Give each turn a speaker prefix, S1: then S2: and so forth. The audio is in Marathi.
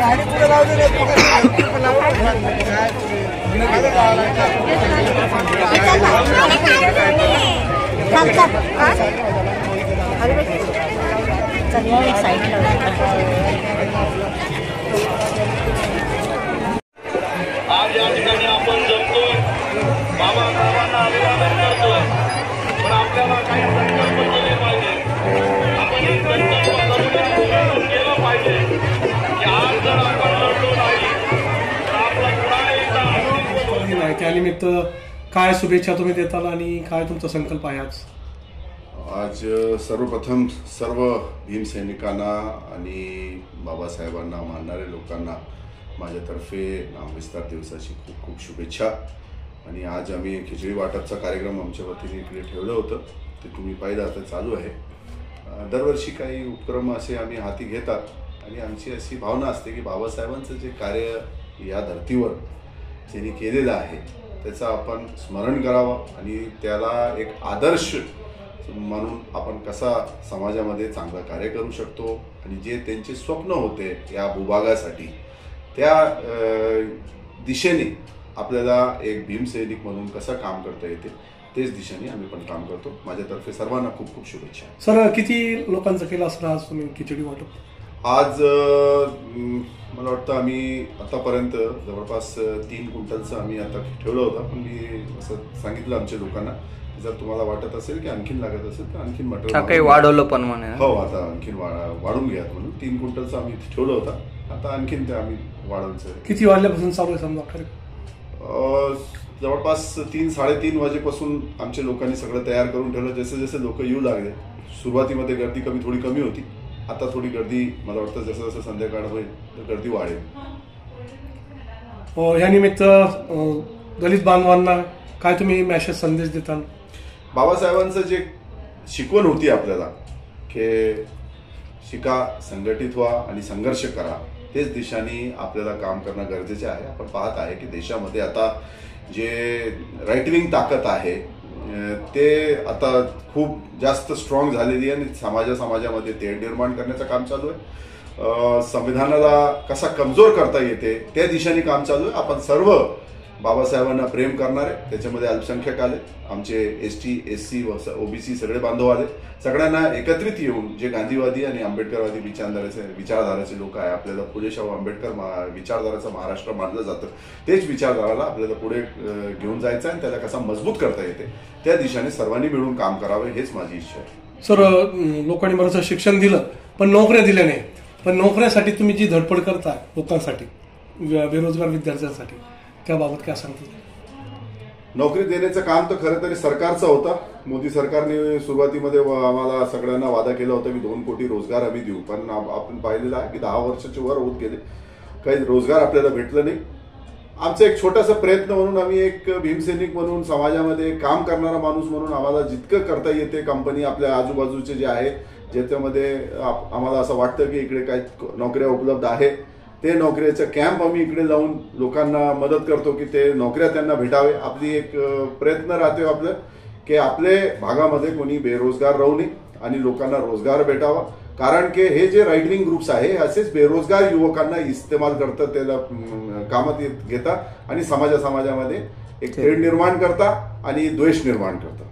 S1: गाडी पुढे लावली
S2: आज या ठिकाणी आपण जमतोय, बाबांना अभिवादन करतोय, पण आपल्याला काही संकल्प केले पाहिजे. आपण एक संकल्प केलं पाहिजे की आज जर आपण लढलो नाही तर आपला पुन्हा एकदा.
S3: त्यानिमित्त काय शुभेच्छा तुम्ही देताल आणि काय तुमचा संकल्प आहे आज?
S4: आज सर्वप्रथम सर्व भीमसैनिकांना आणि बाबासाहेबांना मानणाऱ्या लोकांना माझ्यातर्फे नामविस्तार दिवसाची खूप खूप शुभेच्छा. आणि आज आम्ही खिचडी वाटपचा कार्यक्रम आमच्या वतीने इकडे ठेवलं होतं, ते तुम्ही पाहिलं आता चालू आहे. दरवर्षी काही उपक्रम असे आम्ही हाती घेतात आणि आमची अशी भावना असते की बाबासाहेबांचं जे कार्य या धर्तीवर त्यांनी केलेलं आहे त्याचं आपण स्मरण करावं आणि त्याला एक आदर्श म्हणून आपण कसा समाजामध्ये चांगलं कार्य करू शकतो आणि जे त्यांचे स्वप्न होते या भूभागासाठी त्या दिशेने आपल्याला एक भीमसैनिक म्हणून कसं काम करता येते तेच दिशेने आम्ही पण काम करतो. माझ्यातर्फे सर्वांना खूप खूप शुभेच्छा.
S3: सर, किती लोकांचं केलं असं आज तुम्ही खिचडी वाटप?
S4: आज मला वाटतं आम्ही आतापर्यंत जवळपास 3 क्विंटलचं आम्ही आता ठेवलं होतं, पण मी असं सांगितलं आमच्या लोकांना जर तुम्हाला वाटत असेल की आणखीन लागत असेल तर आणखीन मटेरियल
S5: काही वाढवलं पण म्हणे.
S4: हो, आता आणखीन वाढून घ्या म्हणून 3 क्विंटलचं आम्ही ठेवलं होतं, आता आणखीन ते आम्ही वाढवायचं.
S3: किती वाजल्यापासून चालू आहे समजा?
S4: जवळपास 3-3:30 वाजेपासून आमच्या लोकांनी सगळं तयार करून ठेवलं. जसे जसे लोक येऊ लागले, सुरुवातीमध्ये गर्दी थोडी कमी होती, आता थोडी गर्दी मला वाटतं जसं जसं संध्याकाळ होईल तर गर्दी वाढेल.
S3: या निमित्त दलित बांधवांना काय तुम्ही मेसेज संदेश देताल?
S4: बाबासाहेबांचं जे शिकवण होती आपल्याला की शिका, संघटित व्हा आणि संघर्ष करा, तेच दिशेने आपल्याला काम करणं गरजेचे आहे. आपण पाहत आहे की देशामध्ये आता जे राईट विंग ताकद आहे ते आता खूप जास्त स्ट्रॉंग झालेली आहे आणि समाजामध्ये तेढ निर्माण करण्याचं काम चालू आहे. संविधानाला कसा कमजोर करता येते त्या दिशेने काम चालू आहे. आपण सर्व बाबासाहेबांना प्रेम करणारे, त्याच्यामध्ये अल्पसंख्याक आले, आमचे ST, SC, OBC सगळे बांधव आले. सगळ्यांना एकत्रित येऊन जे गांधीवादी आणि आंबेडकरवादी विचारधाराचे लोक आहे, आपल्याला फुले शाहू आंबेडकर विचारधाराचं महाराष्ट्र मानलं जातं, तेच विचारधाराला आपल्याला पुढे घेऊन जायचं आणि त्याला कसा मजबूत करता येते त्या दिशेने सर्वांनी मिळून काम करावे हेच माझी इच्छा आहे.
S3: सर, लोकांनी बरंच शिक्षण दिलं पण नोकऱ्या दिल्या नाही, पण नोकऱ्यासाठी तुम्ही जी धडपड करता लोकांसाठी, बेरोजगार विद्यार्थ्यांसाठी, त्याबाबत काय सांगतो?
S4: नोकरी देण्याचं काम तर खरं तरी सरकारचं होतं. मोदी सरकारने सुरुवातीमध्ये आम्हाला सगळ्यांना वादा केला होता की 2 कोटी रोजगार आम्ही देऊ, पण आपण पाहिलेलं आहे की 10 वर्षाचे वर होत गेले, काही रोजगार आपल्याला भेटलं नाही. आमचा एक छोटासा प्रयत्न म्हणून आम्ही एक भीमसैनिक म्हणून समाजामध्ये काम करणारा माणूस म्हणून आम्हाला जितकं करता येते, कंपनी आपल्या आजूबाजूचे जे आहे ज्याच्यामध्ये आम्हाला असं वाटतं की इकडे काही नोकऱ्या उपलब्ध आहे, ते नोकरीचं कॅम्प आम्ही इकडे जाऊन लोकांना मदत करतो की ते नोकऱ्या त्यांना भेटावे. आपली एक प्रयत्न राहतो आपलं की आपले भागामध्ये कोणी बेरोजगार राहू नये आणि लोकांना रोजगार भेटावा. कारण की हे जे राईट विंग ग्रुप्स आहे असेच बेरोजगार युवकांना इस्तेमाल करतात, त्याला कामात घेतात आणि समाजामध्ये एक तेढ निर्माण करतात आणि द्वेष निर्माण करतात.